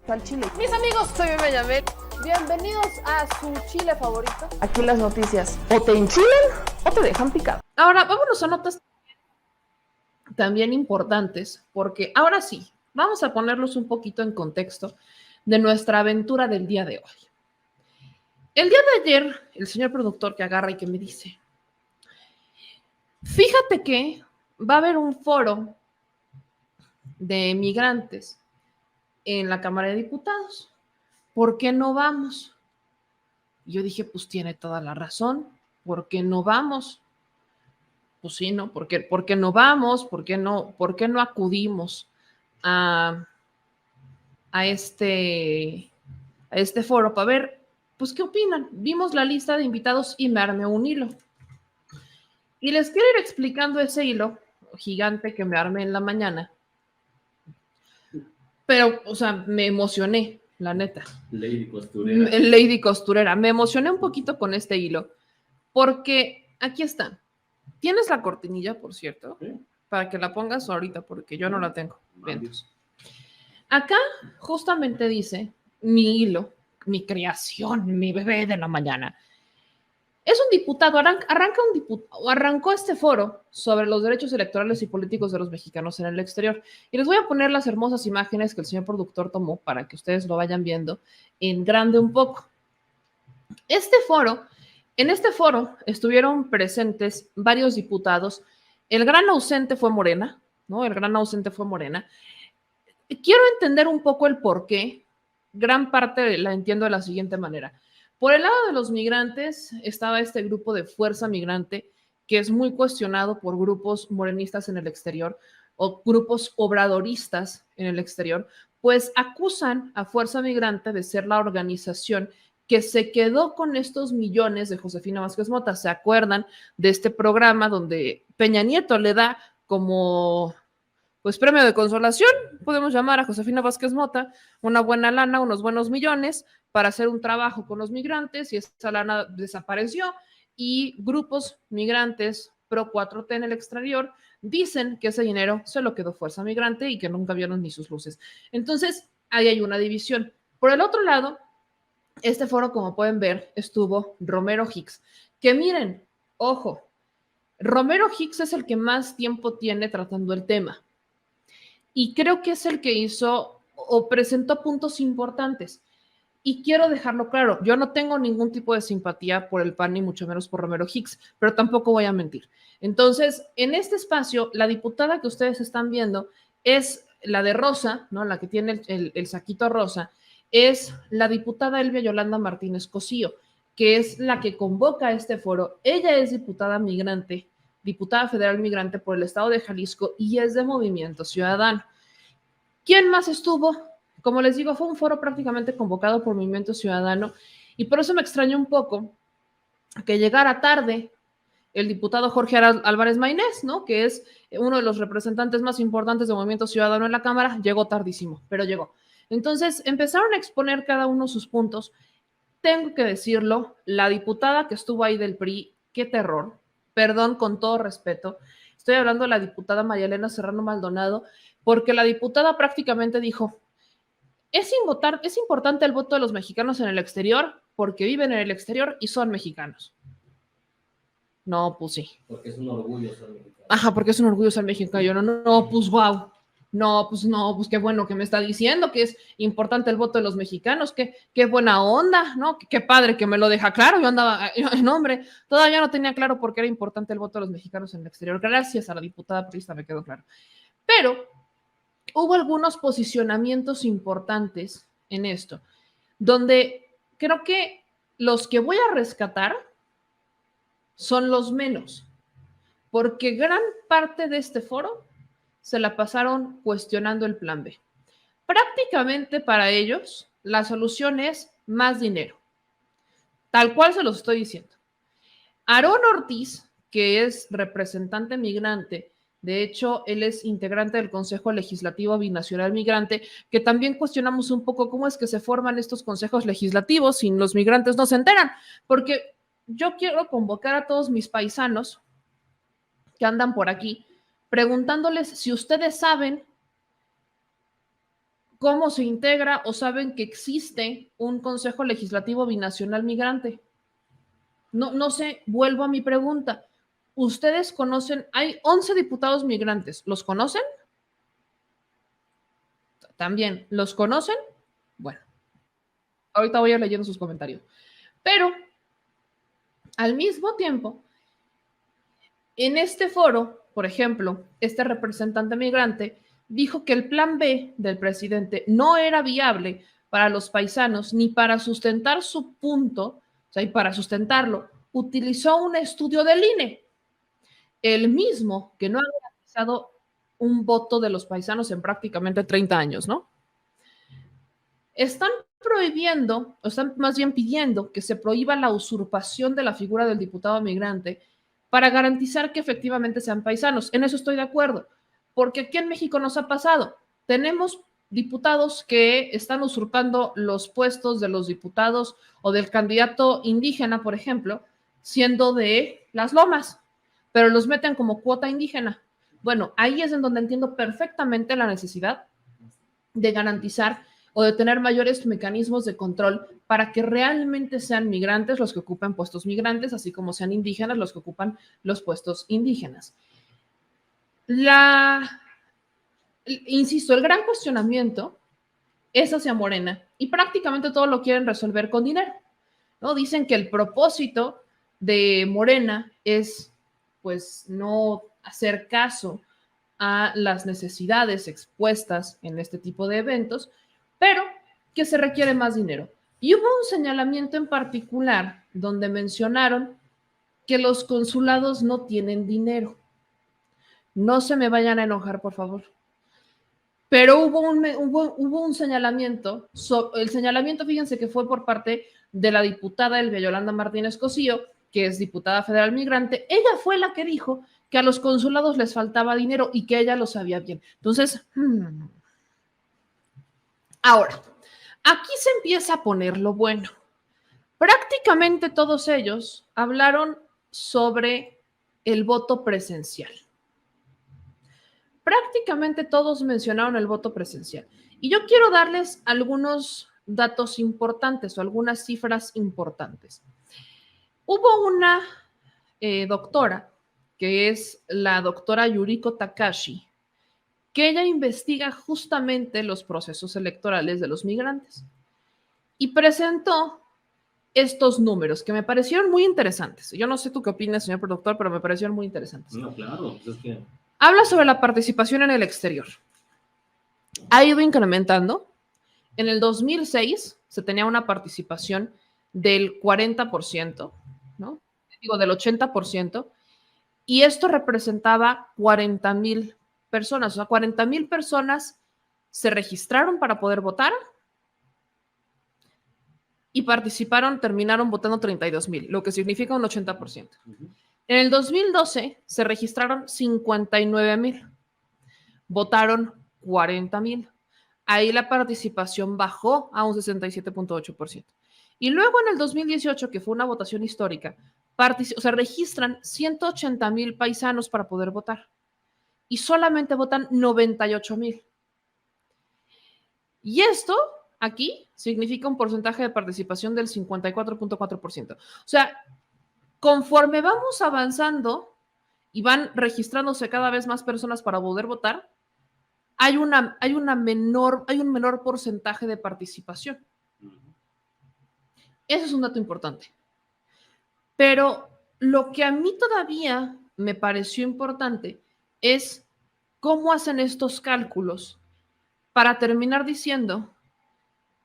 al chile. Mis amigos, soy Bebe Yamel. Bienvenidos a su chile favorito. Aquí las noticias o te enchilan o te dejan picado. Ahora, vámonos a notas también importantes, porque ahora sí, vamos a ponerlos un poquito en contexto de nuestra aventura del día de hoy. El día de ayer, el señor productor que agarra y que me dice, fíjate que va a haber un foro de migrantes en la Cámara de Diputados. ¿Por qué no vamos? Y yo dije, pues tiene toda la razón. ¿Por qué no vamos? Pues sí, ¿no? ¿Por qué no vamos? ¿Por qué no acudimos a, a, este, a este foro para ver, pues, qué opinan? Vimos la lista de invitados y me armé un hilo. Y les quiero ir explicando ese hilo gigante que me armé en la mañana. Pero, o sea, me emocioné, la neta. Lady Costurera. Lady Costurera. Me emocioné un poquito con este hilo, porque aquí está. ¿Tienes la cortinilla, por cierto? ¿Sí? Para que la pongas ahorita, porque yo no la tengo. Vale. Vientos. Acá justamente dice mi hilo, mi creación, mi bebé de la mañana. Es un diputado, arrancó este foro sobre los derechos electorales y políticos de los mexicanos en el exterior. Y les voy a poner las hermosas imágenes que el señor productor tomó para que ustedes lo vayan viendo en grande un poco. En este foro estuvieron presentes varios diputados. El gran ausente fue Morena, ¿no? El gran ausente fue Morena. Quiero entender un poco el por qué. Gran parte la entiendo de la siguiente manera. Por el lado de los migrantes estaba este grupo de Fuerza Migrante, que es muy cuestionado por grupos morenistas en el exterior o grupos obradoristas en el exterior, pues acusan a Fuerza Migrante de ser la organización que se quedó con estos millones de Josefina Vázquez Mota. ¿Se acuerdan de este programa donde Peña Nieto le da como, pues, premio de consolación, podemos llamar a Josefina Vázquez Mota, una buena lana, unos buenos millones para hacer un trabajo con los migrantes, y esa lana desapareció y grupos migrantes pro 4T en el exterior dicen que ese dinero se lo quedó Fuerza Migrante y que nunca vieron ni sus luces? Entonces, ahí hay una división. Por el otro lado, este foro, como pueden ver, estuvo Romero Hicks, que miren, ojo, Romero Hicks es el que más tiempo tiene tratando el tema. Y creo que es el que hizo o presentó puntos importantes. Y quiero dejarlo claro, yo no tengo ningún tipo de simpatía por el PAN, ni mucho menos por Romero Hicks, pero tampoco voy a mentir. Entonces, en este espacio, la diputada que ustedes están viendo es la de rosa, ¿no? La que tiene el saquito rosa, es la diputada Elvia Yolanda Martínez Cosío, que es la que convoca a este foro. Ella es diputada migrante, diputada federal migrante por el estado de Jalisco y es de Movimiento Ciudadano. ¿Quién más estuvo? Como les digo, fue un foro prácticamente convocado por Movimiento Ciudadano y por eso me extrañó un poco que llegara tarde el diputado Jorge Álvarez Maynés, ¿no? Que es uno de los representantes más importantes de Movimiento Ciudadano en la Cámara. Llegó tardísimo, pero llegó. Entonces empezaron a exponer cada uno sus puntos. Tengo que decirlo, la diputada que estuvo ahí del PRI, qué terror, perdón, con todo respeto, estoy hablando de la diputada María Elena Serrano Maldonado, porque la diputada prácticamente dijo, es importante el voto de los mexicanos en el exterior porque viven en el exterior y son mexicanos. No, pues sí. Porque es un orgullo ser mexicano. Ajá, porque es un orgullo ser mexicano. Yo no, pues wow. No, pues qué bueno que me está diciendo que es importante el voto de los mexicanos, qué buena onda, ¿no? Qué padre que me lo deja claro. Yo andaba, no, hombre, todavía no tenía claro por qué era importante el voto de los mexicanos en el exterior. Gracias a la diputada priista me quedó claro. Pero hubo algunos posicionamientos importantes en esto, donde creo que los que voy a rescatar son los menos, porque gran parte de este foro se la pasaron cuestionando el plan B. Prácticamente para ellos, la solución es más dinero, tal cual se los estoy diciendo. Aarón Ortiz, que es representante migrante, de hecho, él es integrante del Consejo Legislativo Binacional Migrante, que también cuestionamos un poco cómo es que se forman estos consejos legislativos si los migrantes no se enteran, porque yo quiero convocar a todos mis paisanos que andan por aquí, preguntándoles si ustedes saben cómo se integra o saben que existe un Consejo Legislativo Binacional Migrante. No sé, vuelvo a mi pregunta. ¿Ustedes conocen? Hay 11 diputados migrantes. ¿Los conocen? También, ¿los conocen? Bueno, ahorita voy a ir leyendo sus comentarios. Pero, al mismo tiempo, en este foro, por ejemplo, este representante migrante dijo que el plan B del presidente no era viable para los paisanos ni para sustentar su punto, o sea, y para sustentarlo, utilizó un estudio del INE, el mismo que no ha garantizado un voto de los paisanos en prácticamente 30 años, ¿no? Están prohibiendo, o están más bien pidiendo que se prohíba la usurpación de la figura del diputado migrante para garantizar que efectivamente sean paisanos. En eso estoy de acuerdo, porque aquí en México nos ha pasado. Tenemos diputados que están usurpando los puestos de los diputados o del candidato indígena, por ejemplo, siendo de Las Lomas, pero los meten como cuota indígena. Bueno, ahí es en donde entiendo perfectamente la necesidad de garantizar o de tener mayores mecanismos de control para que realmente sean migrantes los que ocupen puestos migrantes, así como sean indígenas los que ocupan los puestos indígenas. Insisto, el gran cuestionamiento es hacia Morena y prácticamente todo lo quieren resolver con dinero, ¿no? Dicen que el propósito de Morena es, pues, no hacer caso a las necesidades expuestas en este tipo de eventos, pero que se requiere más dinero. Y hubo un señalamiento en particular donde mencionaron que los consulados no tienen dinero. No se me vayan a enojar, por favor. Pero hubo un señalamiento, el señalamiento, fíjense que fue por parte de la diputada Elvia Yolanda Martínez Cosío, que es diputada federal migrante. Ella fue la que dijo que a los consulados les faltaba dinero y que ella lo sabía bien. Entonces, ahora, aquí se empieza a poner lo bueno. Prácticamente todos ellos hablaron sobre el voto presencial. Prácticamente todos mencionaron el voto presencial. Y yo quiero darles algunos datos importantes o algunas cifras importantes. Hubo una doctora, que es la doctora Yuriko Takashi, que ella investiga justamente los procesos electorales de los migrantes y presentó estos números que me parecieron muy interesantes. Yo no sé tú qué opinas, señor productor, pero me parecieron muy interesantes. No, claro, pues es que... Habla sobre la participación en el exterior. Ha ido incrementando. En el 2006 se tenía una participación del 40%, ¿no? Digo, del 80%, y esto representaba 40,000 personas. O sea, 40,000 personas se registraron para poder votar y participaron, terminaron votando 32,000, lo que significa un 80%. En el 2012 se registraron 59,000, votaron 40,000. Ahí la participación bajó a un 67.8%. Y luego en el 2018, que fue una votación histórica, registran 180,000 paisanos para poder votar y solamente votan 98,000. Y esto aquí significa un porcentaje de participación del 54.4%. O sea, conforme vamos avanzando y van registrándose cada vez más personas para poder votar, hay un menor porcentaje de participación. Eso es un dato importante. Pero lo que a mí todavía me pareció importante es cómo hacen estos cálculos para terminar diciendo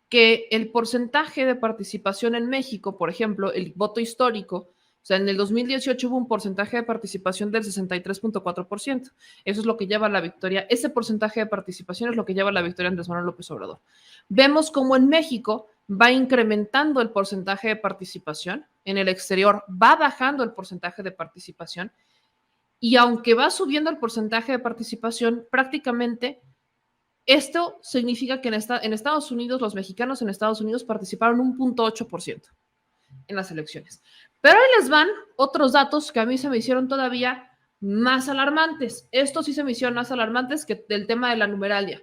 que el porcentaje de participación en México, por ejemplo, el voto histórico, o sea, en el 2018 hubo un porcentaje de participación del 63.4%. Eso es lo que lleva a la victoria. Ese porcentaje de participación es lo que lleva a la victoria de Andrés Manuel López Obrador. Vemos cómo en México va incrementando el porcentaje de participación, en el exterior va bajando el porcentaje de participación, y aunque va subiendo el porcentaje de participación, prácticamente esto significa que en Estados Unidos, los mexicanos en Estados Unidos participaron 1.8% en las elecciones. Pero ahí les van otros datos que a mí se me hicieron todavía más alarmantes. Estos sí se me hicieron más alarmantes que el tema de la numeralia.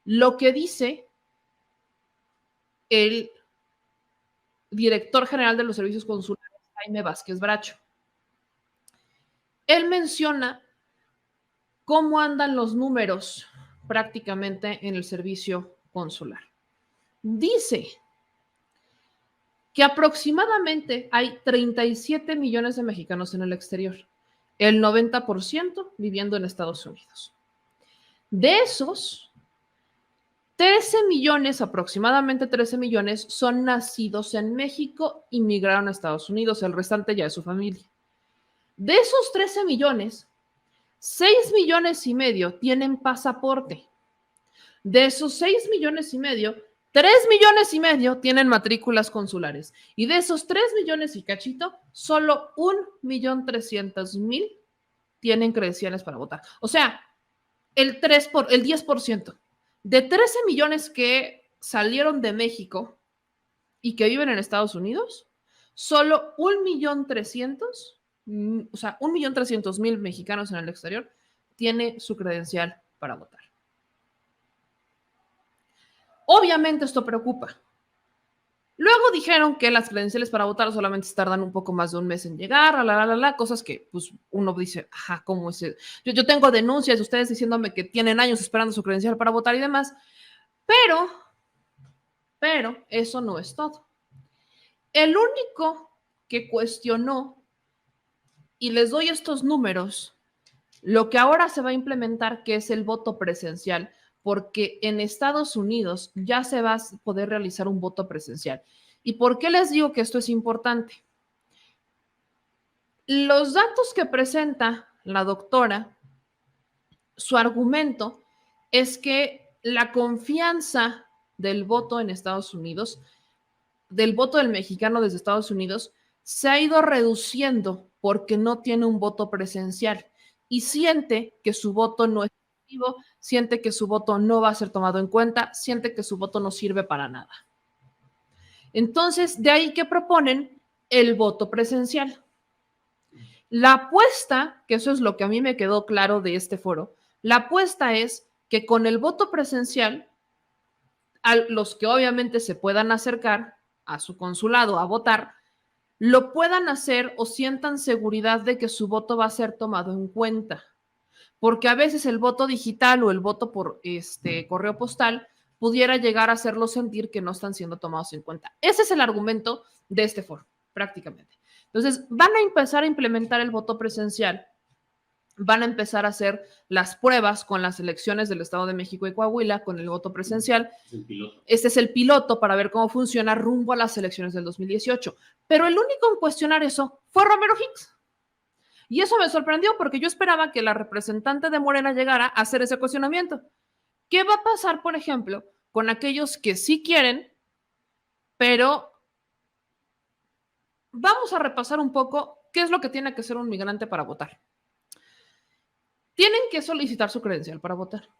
Lo que dice el director general de los servicios consulares, Jaime Vázquez Bracho. Él menciona cómo andan los números prácticamente en el servicio consular. Dice que aproximadamente hay 37 millones de mexicanos en el exterior, el 90% viviendo en Estados Unidos. De esos, 13 millones, aproximadamente 13 millones, son nacidos en México y migraron a Estados Unidos, el restante ya es su familia. De esos 13 millones, 6 millones y medio tienen pasaporte. De esos 6 millones y medio, 3 millones y medio tienen matrículas consulares. Y de esos 3 millones y cachito, solo 1.300.000 tienen credenciales para votar. O sea, el 10%. De 13 millones que salieron de México y que viven en Estados Unidos, solo 1.300.000, o sea, 1.300.000 mexicanos en el exterior tiene su credencial para votar. Obviamente esto preocupa. Luego dijeron que las credenciales para votar solamente tardan un poco más de un mes en llegar, cosas que pues uno dice, ajá, ¿cómo es? Yo tengo denuncias de ustedes diciéndome que tienen años esperando su credencial para votar y demás, pero eso no es todo. El único que cuestionó, y les doy estos números, lo que ahora se va a implementar, que es el voto presencial, porque en Estados Unidos ya se va a poder realizar un voto presencial. ¿Y por qué les digo que esto es importante? Los datos que presenta la doctora, su argumento es que la confianza del voto en Estados Unidos, del voto del mexicano desde Estados Unidos, se ha ido reduciendo porque no tiene un voto presencial y siente que su voto no es efectivo, siente que su voto no va a ser tomado en cuenta, siente que su voto no sirve para nada. Entonces, de ahí que proponen el voto presencial. La apuesta, que eso es lo que a mí me quedó claro de este foro, la apuesta es que con el voto presencial, a los que obviamente se puedan acercar a su consulado a votar, lo puedan hacer o sientan seguridad de que su voto va a ser tomado en cuenta. Porque a veces el voto digital o el voto por correo postal pudiera llegar a hacerlo sentir que no están siendo tomados en cuenta. Ese es el argumento de este foro, prácticamente. Entonces, van a empezar a implementar el voto presencial, van a empezar a hacer las pruebas con las elecciones del Estado de México y Coahuila con el voto presencial. Este es el piloto para ver cómo funciona rumbo a las elecciones del 2018. Pero el único en cuestionar eso fue Romero Hicks. Y eso me sorprendió porque yo esperaba que la representante de Morena llegara a hacer ese cuestionamiento. ¿Qué va a pasar, por ejemplo, con aquellos que sí quieren, pero vamos a repasar un poco qué es lo que tiene que hacer un migrante para votar? Tienen que solicitar su credencial para votar.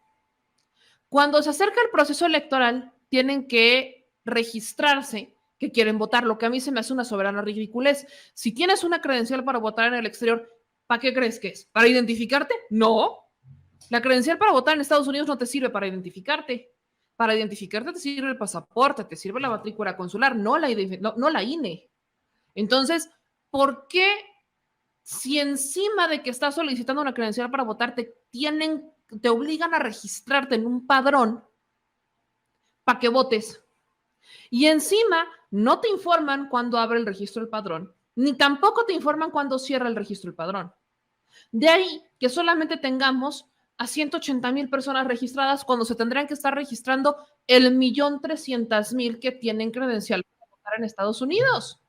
Cuando se acerca el proceso electoral, tienen que registrarse que quieren votar, lo que a mí se me hace una soberana ridiculez. Si tienes una credencial para votar en el exterior, ¿para qué crees que es? ¿Para identificarte? No. La credencial para votar en Estados Unidos no te sirve para identificarte. Para identificarte te sirve el pasaporte, te sirve la matrícula consular, no la INE. Entonces, ¿por qué si encima de que estás solicitando una credencial para votar te obligan a registrarte en un padrón para que votes? Y encima no te informan cuando abre el registro del padrón, ni tampoco te informan cuando cierra el registro del padrón. De ahí que solamente tengamos a 180,000 personas registradas cuando se tendrían que estar registrando el 1.300.000 que tienen credencial para votar en Estados Unidos.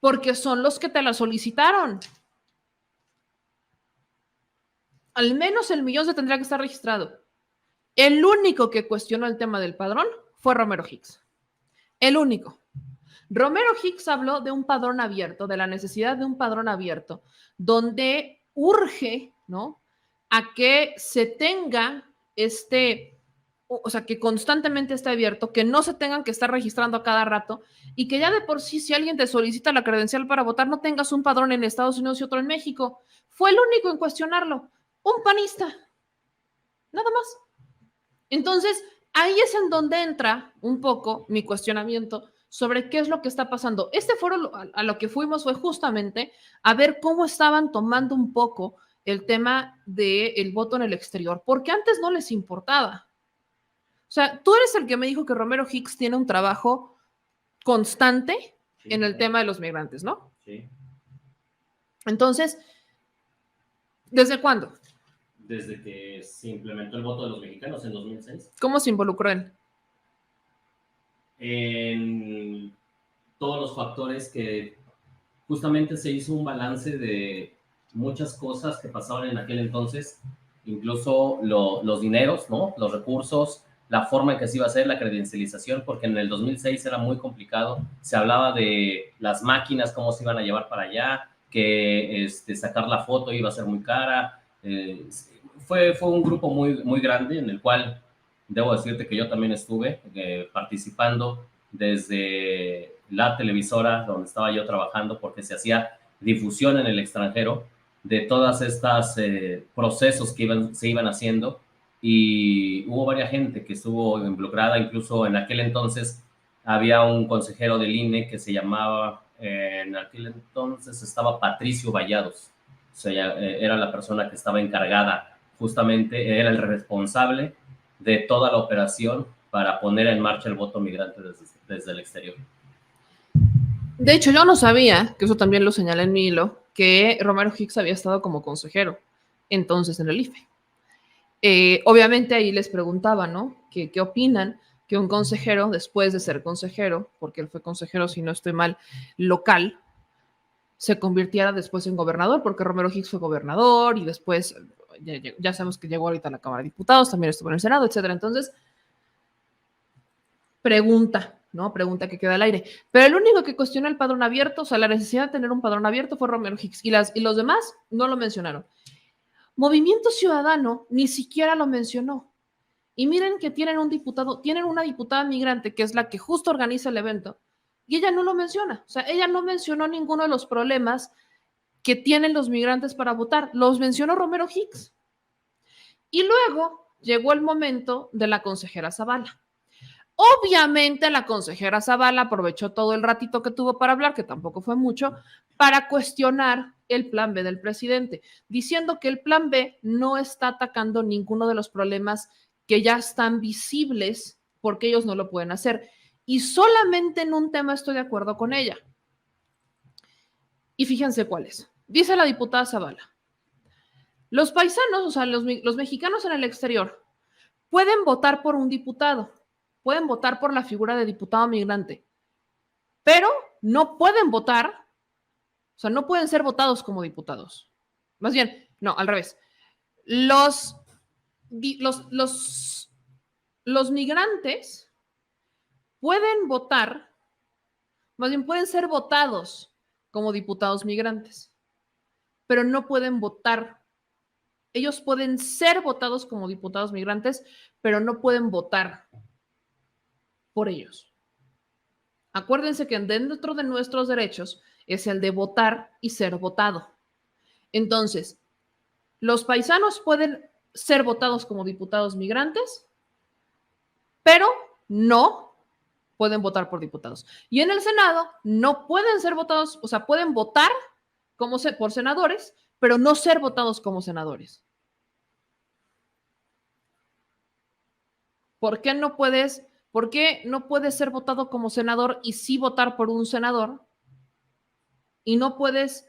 Porque son los que te la solicitaron. Al menos el 1.000.000 se tendría que estar registrado. El único que cuestionó el tema del padrón fue Romero Hicks. El único. Romero Hicks habló de un padrón abierto, de la necesidad de un padrón abierto, donde urge, ¿no?, a que se tenga o sea, que constantemente esté abierto, que no se tengan que estar registrando a cada rato y que ya de por sí, si alguien te solicita la credencial para votar, no tengas un padrón en Estados Unidos y otro en México. Fue el único en cuestionarlo. Un panista. Nada más. Entonces, ahí es en donde entra un poco mi cuestionamiento sobre qué es lo que está pasando. Este foro a lo que fuimos fue justamente a ver cómo estaban tomando un poco el tema del voto en el exterior, porque antes no les importaba. O sea, tú eres el que me dijo que Romero Hicks tiene un trabajo constante Sí, en el claro. tema de los migrantes, ¿no? Sí. Entonces, ¿desde cuándo? Desde que se implementó el voto de los mexicanos en 2006. ¿Cómo se involucró él? En todos los factores que justamente se hizo un balance de muchas cosas que pasaban en aquel entonces, incluso los dineros, ¿no? Los recursos, la forma en que se iba a hacer la credencialización, porque en el 2006 era muy complicado. Se hablaba de las máquinas, cómo se iban a llevar para allá, que sacar la foto iba a ser muy cara. Fue un grupo muy grande en el cual debo decirte que yo también estuve participando desde la televisora donde estaba yo trabajando, porque se hacía difusión en el extranjero de todas estas procesos que se iban haciendo, y hubo varias gente que estuvo involucrada. Incluso en aquel entonces había un consejero del INE que se llamaba, en aquel entonces estaba Patricio Vallados, o sea, era la persona que estaba encargada, justamente era el responsable de toda la operación para poner en marcha el voto migrante desde el exterior. De hecho, yo no sabía, que eso también lo señalé en mi hilo, que Romero Hicks había estado como consejero entonces en el IFE. Obviamente ahí les preguntaba, ¿no? ¿Qué opinan que un consejero, después de ser consejero, porque él fue consejero, si no estoy mal, local, se convirtiera después en gobernador? Porque Romero Hicks fue gobernador y después, ya sabemos que llegó ahorita a la Cámara de Diputados, también estuvo en el Senado, etcétera. Entonces, pregunta, ¿no? Pregunta que queda al aire. Pero el único que cuestionó el padrón abierto, o sea, la necesidad de tener un padrón abierto, fue Romero Hicks, y los demás no lo mencionaron. Movimiento Ciudadano ni siquiera lo mencionó. Y miren que tienen un diputado, tienen una diputada migrante que es la que justo organiza el evento, y ella no lo menciona. O sea, ella no mencionó ninguno de los problemas que tienen los migrantes para votar. Los mencionó Romero Hicks. Y luego llegó el momento de la consejera Zavala. Obviamente la consejera Zavala aprovechó todo el ratito que tuvo para hablar, que tampoco fue mucho, para cuestionar el plan B del presidente, diciendo que el plan B no está atacando ninguno de los problemas que ya están visibles porque ellos no lo pueden hacer. Y solamente en un tema estoy de acuerdo con ella. Y fíjense cuál es. Dice la diputada Zavala: los paisanos, o sea, los mexicanos en el exterior, pueden votar por un diputado, pueden votar por la figura de diputado migrante, pero no pueden votar, o sea, no pueden ser votados como diputados. Más bien, no, al revés. Los migrantes pueden votar, más bien pueden ser votados como diputados migrantes, pero no pueden votar. Ellos pueden ser votados como diputados migrantes, pero no pueden votar por ellos. Acuérdense que dentro de nuestros derechos es el de votar y ser votado. Entonces, los paisanos pueden ser votados como diputados migrantes, pero no pueden votar por diputados. Y en el Senado no pueden ser votados, o sea, pueden votar por senadores, pero no ser votados como senadores. ¿Por qué no puedes ser votado como senador y sí votar por un senador? Y no puedes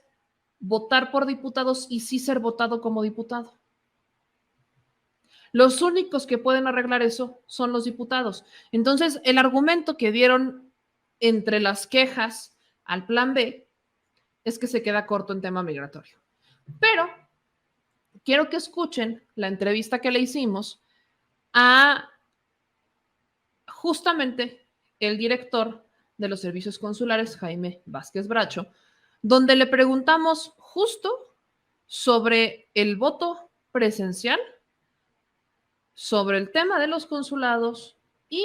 votar por diputados y sí ser votado como diputado. Los únicos que pueden arreglar eso son los diputados. Entonces, el argumento que dieron entre las quejas al plan B es que se queda corto en tema migratorio. Pero quiero que escuchen la entrevista que le hicimos a justamente el director de los servicios consulares, Jaime Vázquez Bracho, donde le preguntamos justo sobre el voto presencial, sobre el tema de los consulados, y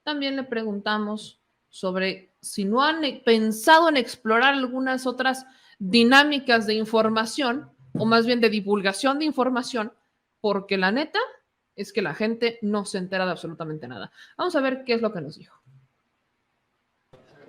también le preguntamos sobre si no han pensado en explorar algunas otras dinámicas de información, o más bien de divulgación de información, porque la neta es que la gente no se entera de absolutamente nada. Vamos a ver qué es lo que nos dijo.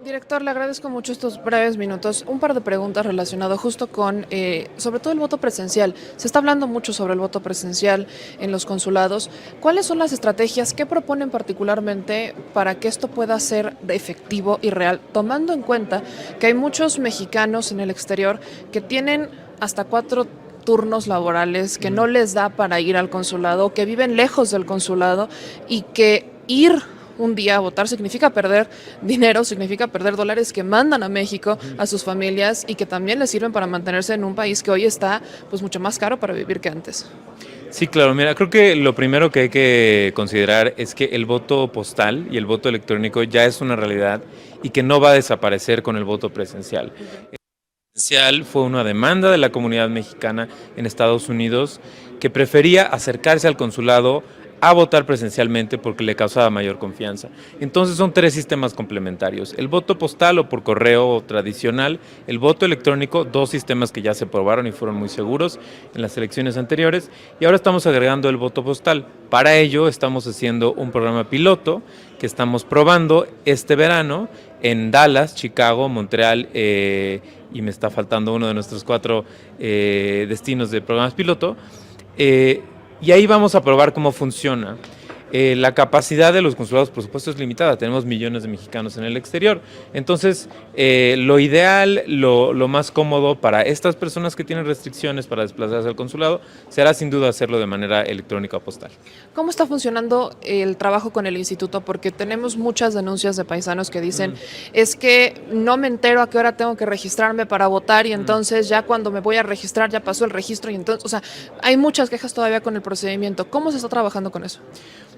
Director, le agradezco mucho estos breves minutos. Un par de preguntas relacionadas justo con, sobre todo el voto presencial. Se está hablando mucho sobre el voto presencial en los consulados. ¿Cuáles son las estrategias que proponen particularmente para que esto pueda ser efectivo y real, tomando en cuenta que hay muchos mexicanos en el exterior que tienen hasta 4 turnos laborales, que no les da para ir al consulado, que viven lejos del consulado y que ir un día a votar significa perder dinero, significa perder dólares que mandan a México a sus familias y que también les sirven para mantenerse en un país que hoy está pues mucho más caro para vivir que antes? Sí, claro, mira, creo que lo primero que hay que considerar es que el voto postal y el voto electrónico ya es una realidad y que no va a desaparecer con el voto presencial. El presencial fue una demanda de la comunidad mexicana en Estados Unidos que prefería acercarse al consulado a votar presencialmente porque le causaba mayor confianza. Entonces son 3 sistemas complementarios: el voto postal o por correo tradicional, el voto electrónico, 2 sistemas que ya se probaron y fueron muy seguros en las elecciones anteriores, y ahora estamos agregando el voto postal. Para ello estamos haciendo un programa piloto que estamos probando este verano en Dallas, Chicago, Montreal y me está faltando uno de nuestros 4 destinos de programas piloto. Y ahí vamos a probar cómo funciona. La capacidad de los consulados, por supuesto, es limitada. Tenemos millones de mexicanos en el exterior. Entonces, lo ideal, lo más cómodo para estas personas que tienen restricciones para desplazarse al consulado será sin duda hacerlo de manera electrónica o postal. ¿Cómo está funcionando el trabajo con el instituto? Porque tenemos muchas denuncias de paisanos que dicen, es que no me entero a qué hora tengo que registrarme para votar y entonces ya cuando me voy a registrar ya pasó el registro y entonces, o sea, hay muchas quejas todavía con el procedimiento. ¿Cómo se está trabajando con eso?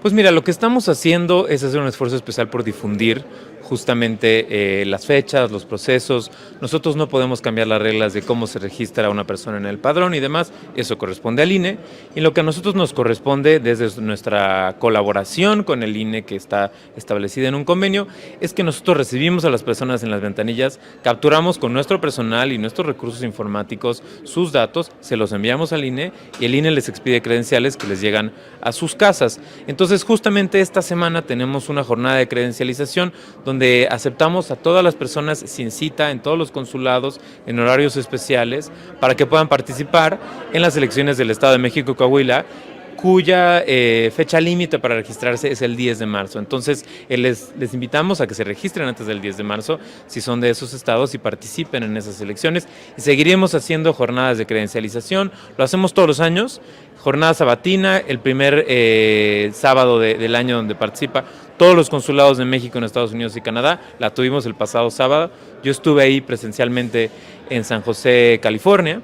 Pues mira, lo que estamos haciendo es hacer un esfuerzo especial por difundir justamente las fechas, los procesos. Nosotros no podemos cambiar las reglas de cómo se registra a una persona en el padrón y demás, eso corresponde al INE. Y lo que a nosotros nos corresponde desde nuestra colaboración con el INE, que está establecida en un convenio, es que nosotros recibimos a las personas en las ventanillas, capturamos con nuestro personal y nuestros recursos informáticos sus datos, se los enviamos al INE y el INE les expide credenciales que les llegan a sus casas. Entonces, justamente esta semana tenemos una jornada de credencialización donde aceptamos a todas las personas sin cita en todos los consulados en horarios especiales para que puedan participar en las elecciones del Estado de México y Coahuila, cuya fecha límite para registrarse es el 10 de marzo. Entonces, les invitamos a que se registren antes del 10 de marzo si son de esos estados y participen en esas elecciones. Y seguiremos haciendo jornadas de credencialización, lo hacemos todos los años, jornada sabatina, el primer sábado del año donde participa todos los consulados de México en Estados Unidos y Canadá. La tuvimos el pasado sábado, yo estuve ahí presencialmente en San José, California.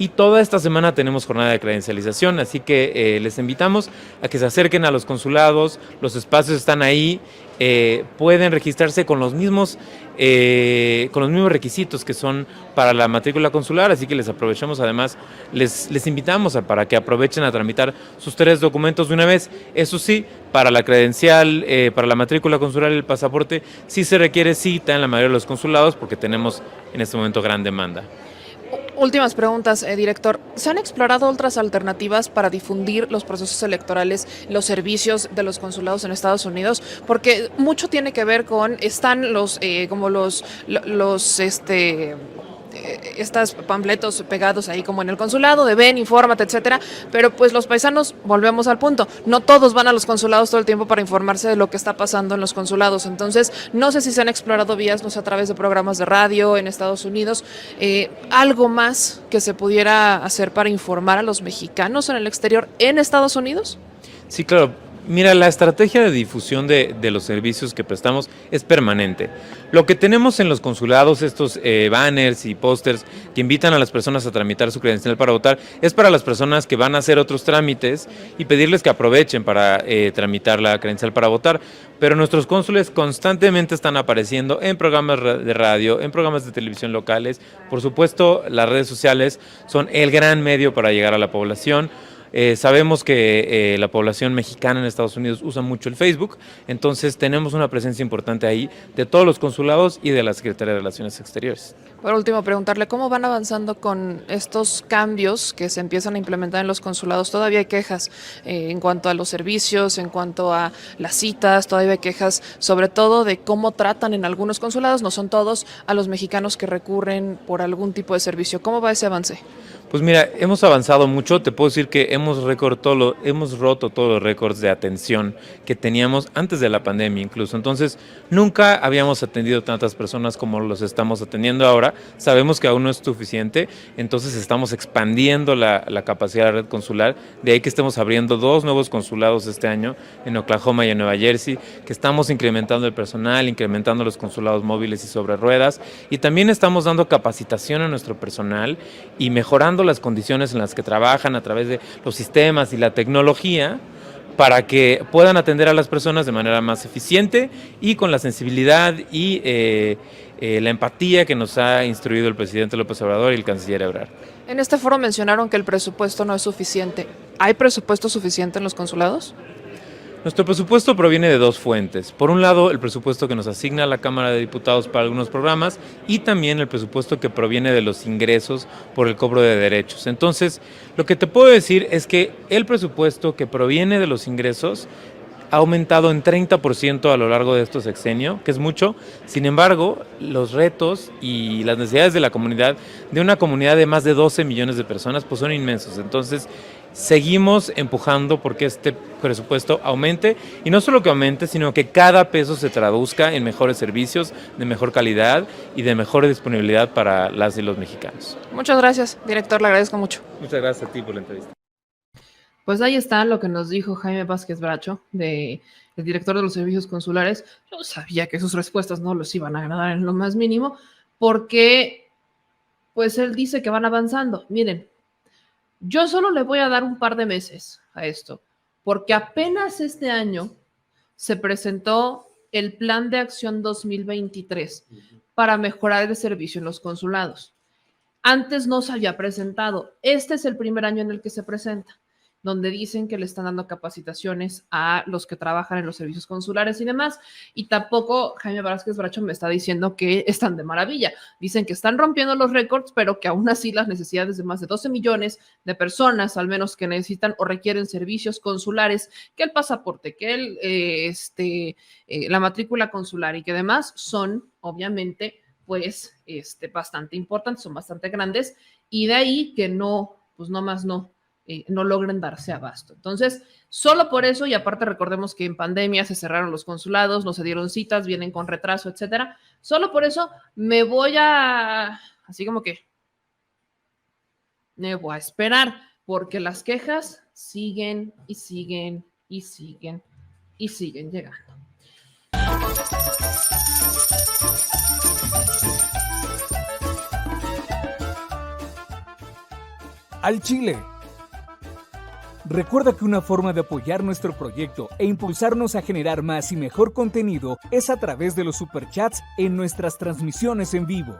Y toda esta semana tenemos jornada de credencialización, así que les invitamos a que se acerquen a los consulados, los espacios están ahí, pueden registrarse con los mismos requisitos que son para la matrícula consular, así que les aprovechamos, además, les invitamos para que aprovechen a tramitar sus 3 documentos de una vez. Eso sí, para la credencial, para la matrícula consular y el pasaporte, sí se requiere cita en la mayoría de los consulados porque tenemos en este momento gran demanda. Últimas preguntas, director. ¿Se han explorado otras alternativas para difundir los procesos electorales, los servicios de los consulados en Estados Unidos? Porque mucho tiene que ver con, están estos panfletos pegados ahí como en el consulado de ven, infórmate, etcétera, pero pues los paisanos, volvemos al punto, no todos van a los consulados todo el tiempo para informarse de lo que está pasando en los consulados. Entonces, no sé si se han explorado vías, no sé, a través de programas de radio en Estados Unidos, algo más que se pudiera hacer para informar a los mexicanos en el exterior en Estados Unidos. Sí, claro. Mira, la estrategia de difusión de los servicios que prestamos es permanente. Lo que tenemos en los consulados, estos banners y pósters que invitan a las personas a tramitar su credencial para votar, es para las personas que van a hacer otros trámites y pedirles que aprovechen para tramitar la credencial para votar. Pero nuestros cónsules constantemente están apareciendo en programas de radio, en programas de televisión locales. Por supuesto, las redes sociales son el gran medio para llegar a la población. Sabemos que la población mexicana en Estados Unidos usa mucho el Facebook, entonces tenemos una presencia importante ahí de todos los consulados y de la Secretaría de Relaciones Exteriores. Por último, preguntarle cómo van avanzando con estos cambios que se empiezan a implementar en los consulados. Todavía hay quejas en cuanto a los servicios, en cuanto a las citas, todavía hay quejas sobre todo de cómo tratan en algunos consulados, no son todos, a los mexicanos que recurren por algún tipo de servicio. ¿Cómo va ese avance? Pues mira, hemos avanzado mucho, te puedo decir que hemos roto todos los récords de atención que teníamos antes de la pandemia incluso, entonces nunca habíamos atendido tantas personas como los estamos atendiendo ahora, sabemos que aún no es suficiente, entonces estamos expandiendo la capacidad de la red consular, de ahí que estemos abriendo 2 nuevos consulados este año, en Oklahoma y en Nueva Jersey, que estamos incrementando el personal, incrementando los consulados móviles y sobre ruedas, y también estamos dando capacitación a nuestro personal y mejorando las condiciones en las que trabajan a través de los sistemas y la tecnología para que puedan atender a las personas de manera más eficiente y con la sensibilidad y la empatía que nos ha instruido el presidente López Obrador y el canciller Ebrard. En este foro mencionaron que el presupuesto no es suficiente. ¿Hay presupuesto suficiente en los consulados? Nuestro presupuesto proviene de 2 fuentes. Por un lado, el presupuesto que nos asigna la Cámara de Diputados para algunos programas y también el presupuesto que proviene de los ingresos por el cobro de derechos. Entonces, lo que te puedo decir es que el presupuesto que proviene de los ingresos ha aumentado en 30% a lo largo de este sexenio, que es mucho. Sin embargo, los retos y las necesidades de la comunidad, de una comunidad de más de 12 millones de personas, pues son inmensos. Entonces, seguimos empujando porque este presupuesto aumente, y no solo que aumente, sino que cada peso se traduzca en mejores servicios, de mejor calidad y de mejor disponibilidad para las y los mexicanos. Muchas gracias, director, le agradezco mucho. Muchas gracias a ti por la entrevista. Pues ahí está lo que nos dijo Jaime Vázquez Bracho, el director de los servicios consulares. Yo sabía que sus respuestas no los iban a agradar en lo más mínimo, porque pues él dice que van avanzando. Miren, yo solo le voy a dar un par de meses a esto, porque apenas este año se presentó el Plan de Acción 2023 para mejorar el servicio en los consulados. Antes no se había presentado. Este es el primer año en el que se presenta, donde dicen que le están dando capacitaciones a los que trabajan en los servicios consulares y demás, y tampoco Jaime Vázquez Bracho me está diciendo que están de maravilla. Dicen que están rompiendo los récords, pero que aún así las necesidades de más de 12 millones de personas, al menos que necesitan o requieren servicios consulares, que el pasaporte, que la matrícula consular y que demás son, obviamente, pues, bastante importantes, son bastante grandes, y de ahí que no logren darse abasto. Entonces, solo por eso, y aparte recordemos que en pandemia se cerraron los consulados, no se dieron citas, vienen con retraso, etcétera. Solo por eso me voy a esperar, porque las quejas siguen y siguen y siguen y siguen llegando. Al Chile. Recuerda que una forma de apoyar nuestro proyecto e impulsarnos a generar más y mejor contenido es a través de los superchats en nuestras transmisiones en vivo.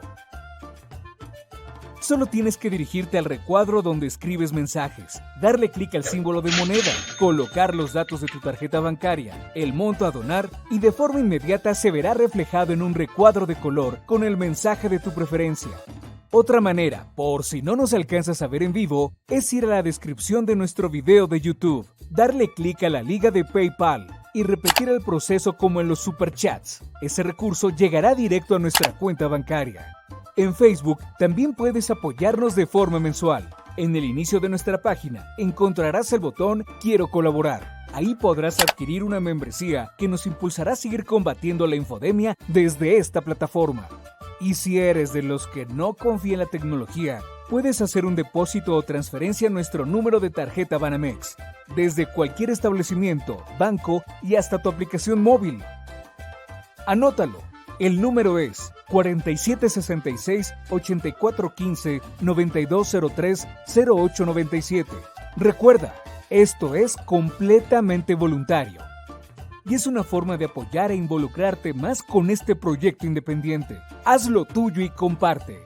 Solo tienes que dirigirte al recuadro donde escribes mensajes, darle clic al símbolo de moneda, colocar los datos de tu tarjeta bancaria, el monto a donar y de forma inmediata se verá reflejado en un recuadro de color con el mensaje de tu preferencia. Otra manera, por si no nos alcanzas a ver en vivo, es ir a la descripción de nuestro video de YouTube, darle clic a la liga de PayPal y repetir el proceso como en los superchats. Ese recurso llegará directo a nuestra cuenta bancaria. En Facebook también puedes apoyarnos de forma mensual. En el inicio de nuestra página encontrarás el botón Quiero colaborar. Ahí podrás adquirir una membresía que nos impulsará a seguir combatiendo la infodemia desde esta plataforma. Y si eres de los que no confía en la tecnología, puedes hacer un depósito o transferencia a nuestro número de tarjeta Banamex, desde cualquier establecimiento, banco y hasta tu aplicación móvil. Anótalo, el número es 4766-8415-9203-0897. Recuerda, esto es completamente voluntario. Y es una forma de apoyar e involucrarte más con este proyecto independiente. Hazlo tuyo y comparte.